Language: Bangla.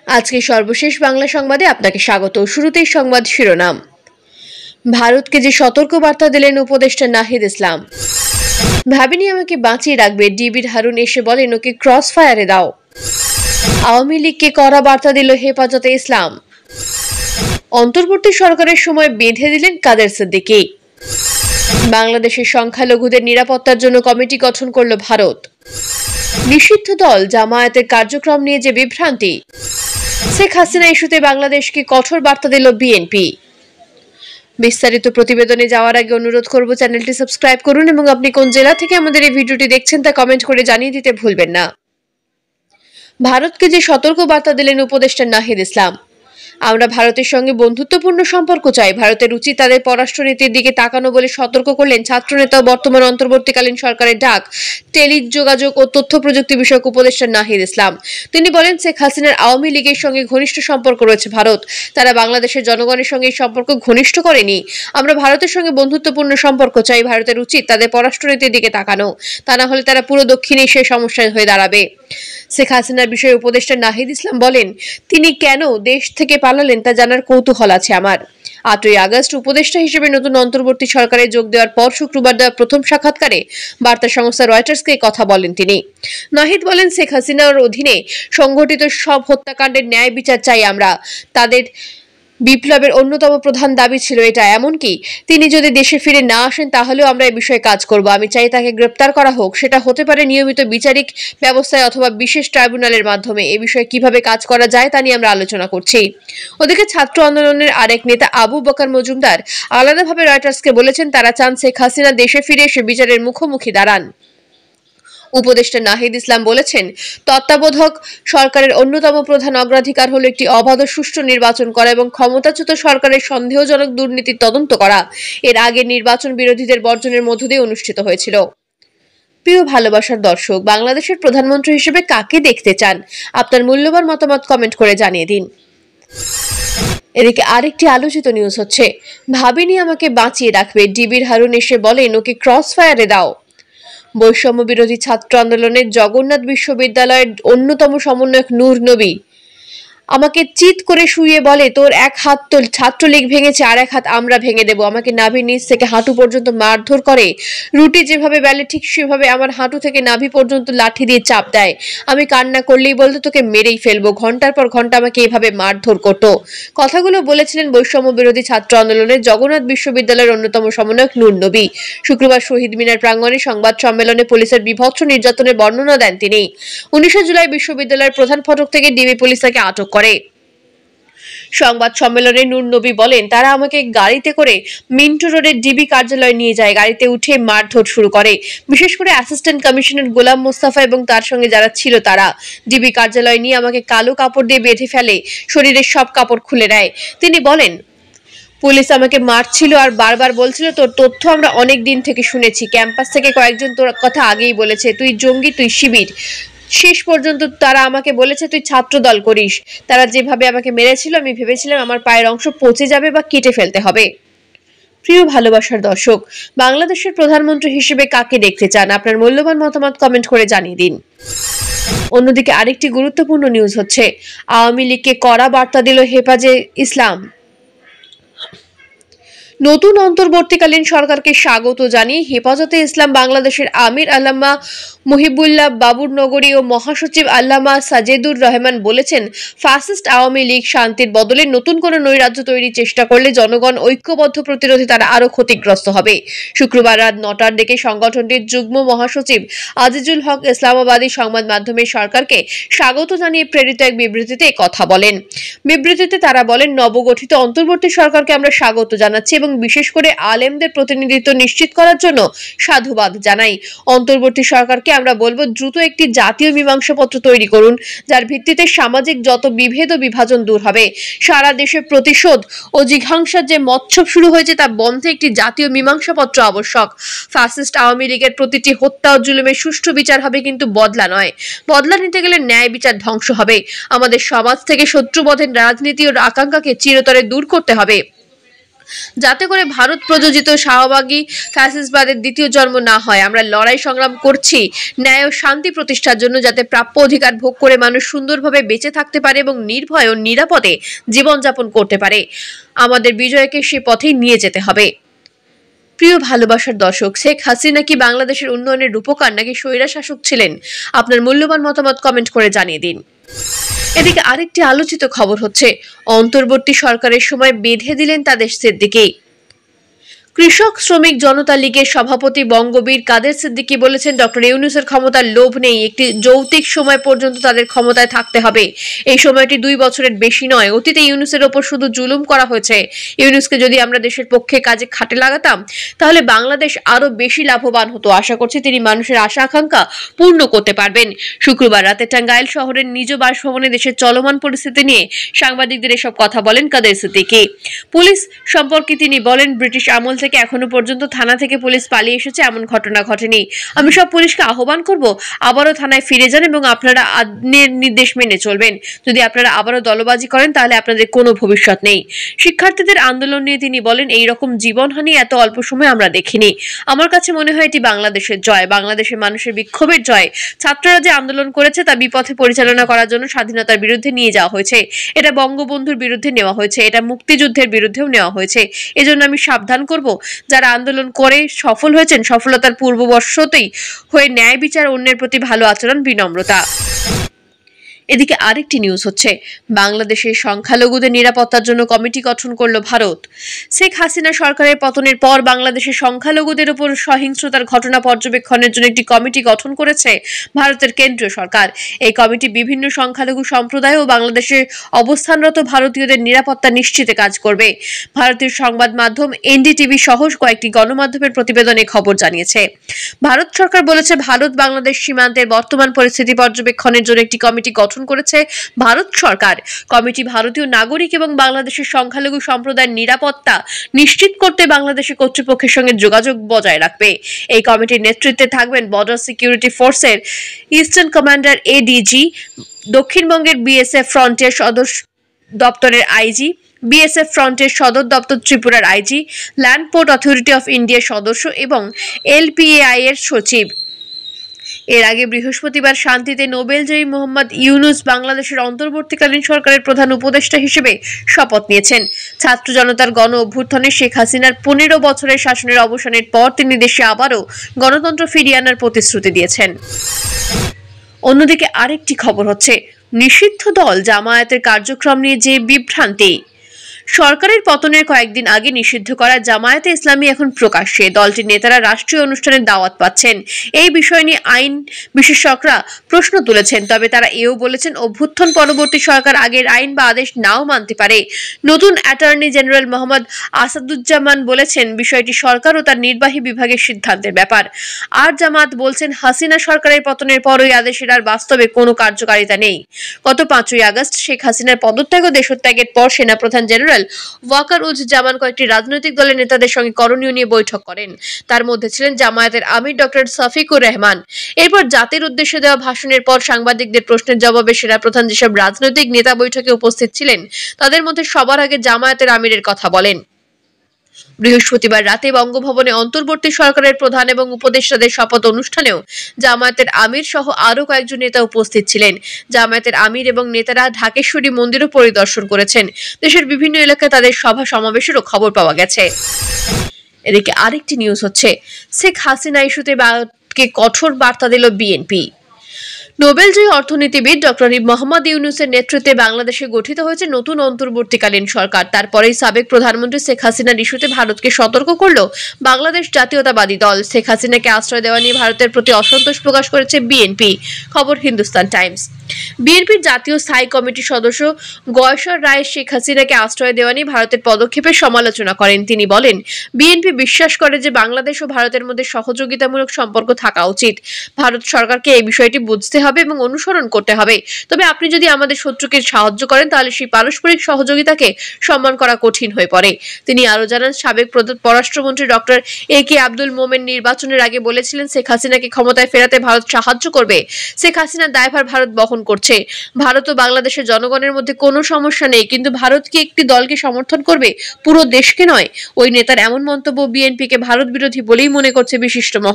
আজকে সর্বশেষ বাংলা সংবাদে আপনাকে স্বাগত। শুরুতেই সংবাদ শিরোনাম। ভারতকে যে সতর্ক বার্তা দিলেন উপদেষ্টা নাহিদ ইসলাম। ভাবিনি আমাকে বাঁচিয়ে রাখবে, ডিবির হারুন এসে বলেন ওকে ক্রস ফায়ারে দাও। আওয়ামী লীগকে কড়া বার্তা দিল হেফাজতে ইসলাম। অন্তর্বর্তী সরকারের সময় বেঁধে দিলেন কাদের সিদ্দিকী। বাংলাদেশের সংখ্যালঘুদের নিরাপত্তার জন্য কমিটি গঠন করল ভারত। নিষিদ্ধ দল জামায়াতের কার্যক্রম নিয়ে যে বিভ্রান্তি। শেখ হাসিনা ইস্যুতে বাংলাদেশকে কঠোর বার্তা দিল বিএনপি। বিস্তারিত প্রতিবেদনে যাওয়ার আগে অনুরোধ করব চ্যানেলটি সাবস্ক্রাইব করুন এবং আপনি কোন জেলা থেকে আমাদের এই ভিডিওটি দেখছেন তা কমেন্ট করে জানিয়ে দিতে ভুলবেন না। ভারতকে যে সতর্ক বার্তা দিলেন উপদেষ্টা নাহিদ ইসলাম। আমরা ভারতের সঙ্গে বন্ধুত্বপূর্ণ সম্পর্ক চাই, ভারতের উচিত তাদের পররাষ্ট্রনীতির দিকে তাকানো বলে সতর্ক করলেন ছাত্রনেতা ও বর্তমান অন্তর্বর্তীকালীন সরকারের ডাক টেলিযোগাযোগ ও তথ্য প্রযুক্তি বিষয়ক উপদেষ্টা নাহিদ ইসলাম। তিনি বলেন শেখ হাসিনার আওয়ামী লীগের সঙ্গে ঘনিষ্ঠ সম্পর্ক রয়েছে ভারত, তারা বাংলাদেশের জনগণের সঙ্গে এই সম্পর্ক ঘনিষ্ঠ করেনি। আমরা ভারতের সঙ্গে বন্ধুত্বপূর্ণ সম্পর্ক চাই, ভারতের উচিত তাদের পররাষ্ট্রনীতির দিকে তাকানো, তা না হলে তারা পুরো দক্ষিণ এশিয়ায় সমস্যায় হয়ে দাঁড়াবে। শেখ হাসিনার বিষয়ে উপদেষ্টা নাহিদ ইসলাম বলেন তিনি কেন দেশ থেকে পালালেন তা জানার কৌতূহল আছে আমার। 8ই আগস্ট উপদেষ্টা হিসেবে নতুন অন্তর্বর্তী সরকারে যোগ দেওয়ার পর শুক্রবার দেওয়া প্রথম সাক্ষাৎকারে বার্তা সংস্থা রয়টার্সকে কথা বলেন তিনি। নাহিদ বলেন শেখ হাসিনার অধীনে সংঘটিত সব হত্যাকাণ্ডের ন্যায় বিচার চাই আমরা। তাদের বিপ্লবের অন্যতম প্রধান দাবি ছিল এটা, এমনকি তিনি যদি দেশে ফিরে না আসেন তাহলেও আমরা এই বিষয়ে কাজ করব। আমি চাই তাকে গ্রেপ্তার করা হোক, সেটা হতে পারে নিয়মিত বিচারিক ব্যবস্থায় অথবা বিশেষ ট্রাইব্যুনালের মাধ্যমে। এই বিষয়ে কিভাবে কাজ করা যায় তা নিয়ে আমরা আলোচনা করছি। ওদিকে ছাত্র আন্দোলনের আরেক নেতা আবু বকর মজুমদার আলাদাভাবে রয়টার্সকে বলেছেন তারা চান শেখ হাসিনা দেশে ফিরে এসে বিচারের মুখোমুখি দাঁড়ান। উপদেষ্টা নাহিদ ইসলাম বলেছেন তত্ত্বাবধায়ক সরকারের অন্যতম প্রধান অগ্রাধিকার হলো একটি অবাধ ও সুষ্ঠু নির্বাচন করা এবং ক্ষমতাচ্যুত সরকারের সন্দেহজনক দুর্নীতির তদন্ত করা। এর আগে নির্বাচন বিরোধীদের বর্জনের মধ্য দিয়ে অনুষ্ঠিত হয়েছিল। প্রিয় ভালোবাসার দর্শক, বাংলাদেশের প্রধানমন্ত্রী হিসেবে কাকে দেখতে চান? আপনার মূল্যবান মতামত কমেন্ট করে জানিয়ে দিন। এদিকে আরেকটি আলোচিত নিউজ হচ্ছে ভাবিনি আমাকে বাঁচিয়ে রাখবে, ডিবির হারুন এসে বলেন ওকে ক্রস ফায়ারে দাও। বৈষম্য বিরোধী ছাত্র আন্দোলনের জগন্নাথ বিশ্ববিদ্যালয়ের অন্যতম সমন্বয়ক নূর নবী আমাকে চিৎ করে শুইয়ে বলে তোর এক হাত তো ছাত্রলীগ ভেঙেছে, আর এক হাত আমরা ভেঙে দেব। আমাকে নাভির নিচ থেকে হাঁটু পর্যন্ত মারধর করে, রুটি যেভাবে বেলে ঠিক সেভাবে আমার হাঁটু থেকে নাভি পর্যন্ত লাঠি দিয়ে চাপ দেয়। আমি কান্না করলেই বলতো তোকে মেরেই ফেলবো। ঘন্টার পর ঘন্টা আমাকে এভাবে মারধর করতো। কথাগুলো বলেছিলেন বৈষম্য বিরোধী ছাত্র আন্দোলনের জগন্নাথ বিশ্ববিদ্যালয়ের অন্যতম সমন্বয়ক নূর নবী। শুক্রবার শহীদ মিনার প্রাঙ্গণে সংবাদ সম্মেলনে পুলিশের বীভৎস নির্যাতনের বর্ণনা দেন তিনি। 19 জুলাই বিশ্ববিদ্যালয়ের প্রধান ফটক থেকে ডিবি পুলিশ তাকে আটক করে। সংবাদ সম্মেলনে নূর নবী বলেন তারা আমাকে গাড়িতে করে মিন্টু রোডের ডিবি কার্যালয়ে নিয়ে যায়, গাড়িতে উঠে মারধর শুরু করে। বিশেষ করে অ্যাসিস্ট্যান্ট কমিশনার গোলাম মোস্তফা এবং তার সঙ্গে যারা ছিল তারা ডিবি কার্যালয়ে নিয়ে আমাকে কালো কাপড় দিয়ে বেঁধে ফেলে, শরীরের সব কাপড় খুলে দেয়। তিনি বলেন পুলিশ আমাকে মারছিল আর বারবার বলছিল তোর তথ্য আমরা অনেক দিন থেকে শুনেছি, ক্যাম্পাস থেকে কয়েকজন তোর কথা আগেই বলেছে, তুই জঙ্গি, তুই শিবির। শেষ পর্যন্ত তারা আমাকে বলেছে তুই ছাত্র দল করিস। তারা যেভাবে আমাকে মেরেছিল আমি ভেবেছিলাম আমার পায়ের অংশ পচে যাবে বা কেটে ফেলতে হবে। প্রিয় ভালোবাসার দর্শক, বাংলাদেশের প্রধানমন্ত্রী হিসেবে কাকে দেখতে চান? আপনার মূল্যবান মতামত কমেন্ট করে জানিয়ে দিন। অন্যদিকে আরেকটি গুরুত্বপূর্ণ নিউজ হচ্ছে আওয়ামী লীগকে কড়া বার্তা দিল হেফাজতে ইসলাম। নতুন অন্তর্বর্তীকালীন সরকারকে স্বাগত জানিয়ে হেফাজতে ইসলাম বাংলাদেশের আমির আল্লামা মুহিবুল্লাহ বাবুরনগরী ও মহাসচিব আল্লামা সাজেদুর রহমান বলেছেন ফ্যাসিস্ট আওয়ামী লীগ শান্তির বদলে নতুন কোনো নৈরাজ্য তৈরির চেষ্টা করলে জনগণ ঐক্যবদ্ধ প্রতিরোধে তারা আরো ক্ষতিগ্রস্ত হবে। শুক্রবার রাত 9টার দিকে সংগঠনটির যুগ্ম মহাসচিব আজিজুল হক ইসলামাবাদী সংবাদ মাধ্যমে সরকারকে স্বাগত জানিয়ে প্রেরিত এক বিবৃতিতে কথা বলেন। বিবৃতিতে তারা বলেন নবগঠিত অন্তর্বর্তী সরকারকে আমরা স্বাগত জানাচ্ছি এবং বিশেষ করে আলেমদের প্রতিনিধিত্ব নিশ্চিত করার জন্য সাধুবাদ জানাই। অন্তর্বর্তী সরকারকে আমরা বলবো দ্রুত একটি জাতীয় মীমাংসাপত্র তৈরি করুন যার ভিত্তিতে সামাজিক যত বিভেদ ও বিভাজন দূর হবে। সারা দেশে প্রতিশোধ ও জিঘাংসার যে মৎসব শুরু হয়েছে তা বন্ধে একটি জাতীয় মীমাংসাপত্র আবশ্যক। ফ্যাসিস্ট আওয়ামী লীগের প্রতিটি হত্যা ও জুলুমের সুষ্ঠু বিচার হবে, কিন্তু বদলা নয়। বদলা নিতে গেলে ন্যায় বিচার ধ্বংস হবে। আমাদের সমাজ থেকে শত্রুবধের রাজনীতি ও আকাঙ্ক্ষাকে চিরতরে দূর করতে হবে। যাতে করে ভারত প্রযোজিত শাহবাগী ফ্যাসিস্টবাদের দ্বিতীয় জন্ম না হয়। আমরা লড়াই সংগ্রাম করছি ন্যায় ও শান্তি প্রতিষ্ঠার জন্য, যাতে প্রাপ্য অধিকার ভোগ করে মানুষ সুন্দরভাবে বেঁচে থাকতে পারে এবং নির্ভয় ও নিরাপদে জীবনযাপন করতে পারে। আমাদের বিজয়কে সে পথেই নিয়ে যেতে হবে। প্রিয় ভালোবাসার দর্শক, শেখ হাসিনা কি বাংলাদেশের উন্নয়নের রূপকার নাকি স্বৈরা শাসক ছিলেন? আপনার মূল্যবান মতামত কমেন্ট করে জানিয়ে দিন। এদিকে আরেকটি আলোচিত খবর হচ্ছে, অন্তর্বর্তী সরকারের সময় বেঁধে দিলেন তাদের সিদ্দিকী। কৃষক শ্রমিক জনতা লীগের সভাপতি বঙ্গবীর কাদের সিদ্দিকী বলেছেন, ডক্টর ইউনূসের ক্ষমতার লোভ নেই, একটি যৌক্তিক সময় পর্যন্ত তাদের ক্ষমতায় থাকতে হবে। এই সময়টি 2 বছরের বেশি নয়। অতীতে ইউনূসের ওপর শুধু জুলুম করা হয়েছে। ইউনূসকে যদি আমরা দেশের পক্ষে কাজে খাটে লাগাতাম, তাহলে বাংলাদেশ আরো বেশি লাভবান হতো। আশা করছি তিনি মানুষের আশা আকাঙ্ক্ষা পূর্ণ করতে পারবেন। শুক্রবার রাতে টাঙ্গাইল শহরের নিজ বাসভবনে দেশের চলমান পরিস্থিতি নিয়ে সাংবাদিকদের এসব কথা বলেন কাদের সিদ্দিকী। পুলিশ সম্পর্কে তিনি বলেন, ব্রিটিশ আমল থেকে এখনো পর্যন্ত থানা থেকে পুলিশ পালিয়ে এসেছে এমন ঘটনা ঘটেনি। আমি সব পুলিশকে আহ্বান করব, আবারও থানায় ফিরে যান এবং আপনারা আইনের নির্দেশ মেনে চলবেন। যদি আপনারা আবারও দলবাজি করেন তাহলে আপনাদের কোনো ভবিষ্যৎ নেই। শিক্ষার্থীদের আন্দোলন নিয়ে তিনি বলেন, এই রকম জীবনহানি এত অল্প সময় আমরা দেখিনি। আমার কাছে মনে হয় এটি বাংলাদেশের জয়, বাংলাদেশের মানুষের বিক্ষোভের জয়। ছাত্ররা যে আন্দোলন করেছে তা বিপথে পরিচালনা করার জন্য স্বাধীনতার বিরুদ্ধে নিয়ে যাওয়া হয়েছে। এটা বঙ্গবন্ধুর বিরুদ্ধে নেওয়া হয়েছে, এটা মুক্তিযুদ্ধের বিরুদ্ধেও নেওয়া হয়েছে। এজন্য আমি সাবধান করব, যারা আন্দোলন করে সফল হয়েছেন, সফলতার পূর্ববর্ষতেই হয়ে ন্যায় বিচার, অন্যের প্রতি ভালো আচরণ, বিনম্রতা। এদিকে আরেকটি নিউজ হচ্ছে, বাংলাদেশের সংখ্যালঘুদের নিরাপত্তার জন্য কমিটি গঠন করলো ভারত। শেখ হাসিনা সরকারের পতনের পর বাংলাদেশের সংখ্যালঘুদের উপর সহিংসতার ঘটনা পর্যবেক্ষণের জন্য একটি কমিটি গঠন করেছে ভারতের কেন্দ্রীয় সরকার। এই কমিটি বিভিন্ন সংখ্যালঘু সম্প্রদায় ও বাংলাদেশে অবস্থানরত ভারতীয়দের নিরাপত্তা নিশ্চিতে কাজ করবে। ভারতীয় সংবাদ মাধ্যম এনডিটিভি সহ কয়েকটি গণমাধ্যমের প্রতিবেদনে খবর জানিয়েছে। ভারত সরকার বলেছে, ভারত বাংলাদেশ সীমান্তের বর্তমান পরিস্থিতি পর্যবেক্ষণের জন্য একটি কমিটি গঠন করেছে ভারত সরকার। কমিটি ভারতীয় নাগরিক এবং বাংলাদেশের সংখ্যালঘু সম্প্রদায়ের নিরাপত্তা নিশ্চিত করতে বাংলাদেশের কর্তৃপক্ষের সঙ্গে যোগাযোগ বজায় রাখবে। এই কমিটির নেতৃত্বে থাকবেন বর্ডার সিকিউরিটি ফোর্সের ইস্টার্ন কমান্ডার এডিজি, দক্ষিণবঙ্গের বিএসএফ ফ্রন্টিয়ার সদর দপ্তরের আইজি, বিএসএফ ফ্রন্টের সদর দপ্তর ত্রিপুরার IG, land port authority of ইন্ডিয়ার সদস্য এবং এলপিএআই এর সচিব। এর আগে বৃহস্পতিবার শান্তিতে নোবেলজয়ী মোহাম্মদ ইউনূস বাংলাদেশের অন্তর্বর্তীকালীন সরকারের প্রধান উপদেষ্টা হিসেবে শপথ নিয়েছেন। ছাত্র জনতার গণ অভ্যুত্থানে শেখ হাসিনার 15 বছরের শাসনের অবসানের পর তিনি দেশে আবারও গণতন্ত্র ফিরিয়ে আনার প্রতিশ্রুতি দিয়েছেন। অন্যদিকে আরেকটি খবর হচ্ছে, নিষিদ্ধ দল জামায়াতের কার্যক্রম নিয়ে যে বিভ্রান্তি। সরকারের পতনের কয়েকদিন আগে নিষিদ্ধ করা জামায়াতে ইসলামী এখন প্রকাশ্যে। দলটির নেতারা রাষ্ট্রীয় অনুষ্ঠানের দাওয়াত পাচ্ছেন। এই বিষয় নিয়ে আইন বিশেষজ্ঞরা প্রশ্ন তুলেছেন। তবে তারা এও বলেছেন, অভ্যুত্থান পরবর্তী সরকার আগের আইন বা আদেশ নাও মানতে পারে। নতুন অ্যাটর্নি জেনারেল মোহাম্মদ আসাদুজ্জামান বলেছেন, বিষয়টি সরকার ও তার নির্বাহী বিভাগের সিদ্ধান্তের ব্যাপার। আর জামায়াত বলছেন, হাসিনা সরকারের পতনের পর ওই আদেশের আর বাস্তবে কোনো কার্যকারিতা নেই। গত 5ই আগস্ট শেখ হাসিনার পদত্যাগ ও দেশত্যাগের পর সেনাপ্রধান জেনারেল ওয়াকারুজ্জামান কয়েকটি রাজনৈতিক দলের নেতাদের সঙ্গে করণীয় নিয়ে বৈঠক করেন। তার মধ্যে ছিলেন জামায়াতের আমির ডক্টর শফিকুর রহমান। এরপর জাতির উদ্দেশ্যে দেওয়া ভাষণের পর সাংবাদিকদের প্রশ্নের জবাবে সেনাপ্রধান যেসব রাজনৈতিক নেতা বৈঠকে উপস্থিত ছিলেন, তাদের মধ্যে সবার আগে জামায়াতের আমিরের কথা বলেন। বৃহস্পতিবার রাতে বঙ্গভবনে অন্তর্বর্তী সরকারের প্রধান এবং উপদেষ্টাদের শপথ অনুষ্ঠানেও জামায়াতের আমির সহ আরও কয়েকজন নেতা উপস্থিত ছিলেন। জামায়াতের আমির এবং নেতারা ঢাকেশ্বরী মন্দিরও পরিদর্শন করেছেন। দেশের বিভিন্ন এলাকায় তাদের সভা সমাবেশেরও খবর পাওয়া গেছে। এদিকে আরেকটি নিউজ হচ্ছে, শেখ হাসিনা ইস্যুতে ভারতকে কঠোর বার্তা দিল বিএনপি। নোবেলজয়ী অর্থনীতিবিদ ডক্টর মোহাম্মদ ইউনূসের নেতৃত্বে বাংলাদেশে গঠিত হয়েছে নতুন অন্তর্বর্তীকালীন সরকার। তারপরেই সাবেক প্রধানমন্ত্রী শেখ হাসিনার ইস্যুতে ভারতকে সতর্ক করল বাংলাদেশ জাতীয়তাবাদী দল। শেখ হাসিনাকে আশ্রয় দেওয়া নিয়ে ভারতের প্রতি অসন্তোষ প্রকাশ করেছে বিএনপি। খবর হিন্দুস্তান টাইমস। বিএনপির জাতীয় স্থায়ী কমিটির সদস্য গয়েশ্বর রায় শেখ হাসিনাকে আশ্রয় দেওয়া নিয়ে ভারতের পদক্ষেপের সমালোচনা করেন। তিনি বলেন, বিএনপি বিশ্বাস করে যে বাংলাদেশ ও ভারতের মধ্যে সহযোগিতামূলক সম্পর্ক থাকা উচিত। ভারত সরকারকে এই বিষয়টি বুঝতে হবে হবে এবং অনুসরণ করতে হবে। তবে আপনি যদি আমাদের শত্রুকে সাহায্য করেন তাহলে সেই পারস্পরিক সহযোগিতাকে সম্মান করা কঠিন হয়ে পড়ে। তিনি আরো জানান, সাবেক পররাষ্ট্রমন্ত্রী ডক্টর এ.কে আব্দুল মোমেন নির্বাচনের আগে বলেছিলেন শেখ হাসিনাকে ক্ষমতায় ফেরাতে ভারত সাহায্য করবে। শেখ হাসিনার দায়ভার ভারত বহন করছে। ভারত ও বাংলাদেশের জনগণের মধ্যে কোনো সমস্যা নেই, কিন্তু ভারত কি একটি দলকে সমর্থন করবে, পুরো দেশকে নয়? ওই নেতার এমন মন্তব্য বিএনপিকে ভারত বিরোধী বলেই মনে করছে বিশিষ্ট মহল।